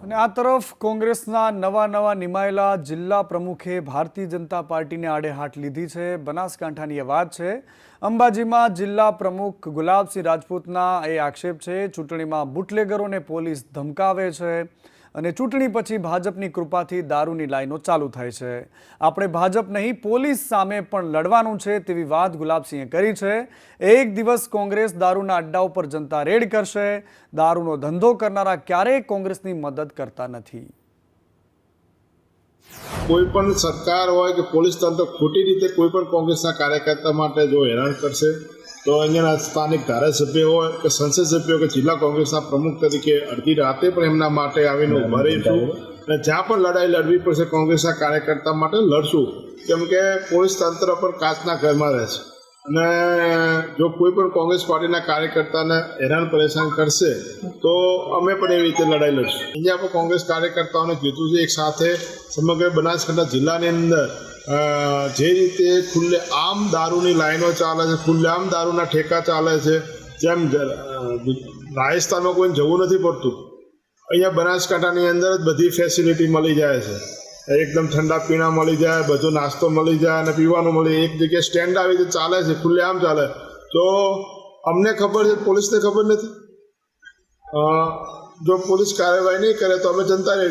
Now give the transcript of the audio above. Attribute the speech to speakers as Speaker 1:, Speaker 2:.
Speaker 1: અને આ તરફ કોંગ્રેસના નવા નિમાયેલા જિલ્લા પ્રમુખે ભારતીય જનતા પાર્ટીને આડે હાથ લીધી છે। બનાસકાંઠાની એ વાત છે। અંબાજીમાં જિલ્લા પ્રમુખ ગુલાબસિંહ રાજપૂતના એ આક્ષેપ છે। ચૂંટણીમાં બુટલેગરોને પોલીસ ધમકાવે છે અને ચૂંટણી પછી ભાજપની કૃપાથી દારૂની લાઈનો ચાલુ થાય છે। આપણે ભાજપ નહીં પોલીસ સામે પણ લડવાનું છે તેવી વાત ગુલાબસિંહે કરી છે। એક દિવસ કોંગ્રેસ દારૂના અડ્ડાઓ પર જનતા રેડ કરશે। દારૂનો ધંધો કરનારા ક્યારેય કોંગ્રેસની મદદ કરતા નથી।
Speaker 2: કોઈ પણ સરકાર હોય કે પોલીસ તંત્ર ખોટી રીતે કોઈ પણ કોંગ્રેસના કાર્યકર્તા માટે જો હેરાન કરશે તો અહીંયાના સ્થાનિક ધારાસભ્ય હોય કે સંસદ સભ્યો કે જિલ્લા કોંગ્રેસના પ્રમુખ તરીકે અડધી રાતે પણ એમના માટે આવીને ઉભા રહીશું અને જ્યાં પણ લડાઈ લડવી પડશે કોંગ્રેસના કાર્યકર્તા માટે લડશું, કેમ કે પોલીસ તંત્ર પણ કાચના ઘરમાં રહે છે અને જો કોઈ પણ કોંગ્રેસ પાર્ટીના કાર્યકર્તાને હેરાન પરેશાન કરશે તો અમે પણ એવી રીતે લડાઈ લડશું। અહીંયા પણ કોંગ્રેસ કાર્યકર્તાઓને કીધું છે એક સાથે સમગ્ર બનાસકાંઠા જિલ્લાની અંદર જે રીતે ખુલ્લે આમ દારૂની લાઈનો ચાલે છે, ખુલ્લે આમ દારૂના ઠેકા ચાલે છે, જેમ રાજસ્થાનમાં કોઈને જવું નથી પડતું, અહીંયા બનાસકાંઠાની અંદર જ બધી ફેસિલિટી મળી જાય છે। એકદમ ઠંડા પીણા મળી જાય, બધો નાસ્તો મળી જાય અને પીવાનું મળી, એક જગ્યાએ સ્ટેન્ડ આવી રીતે ચાલે છે, ખુલ્લે આમ ચાલે। તો અમને ખબર છે, પોલીસને ખબર નથી। જો પોલીસ કાર્યવાહી નહીં કરે તો અમે જનતાને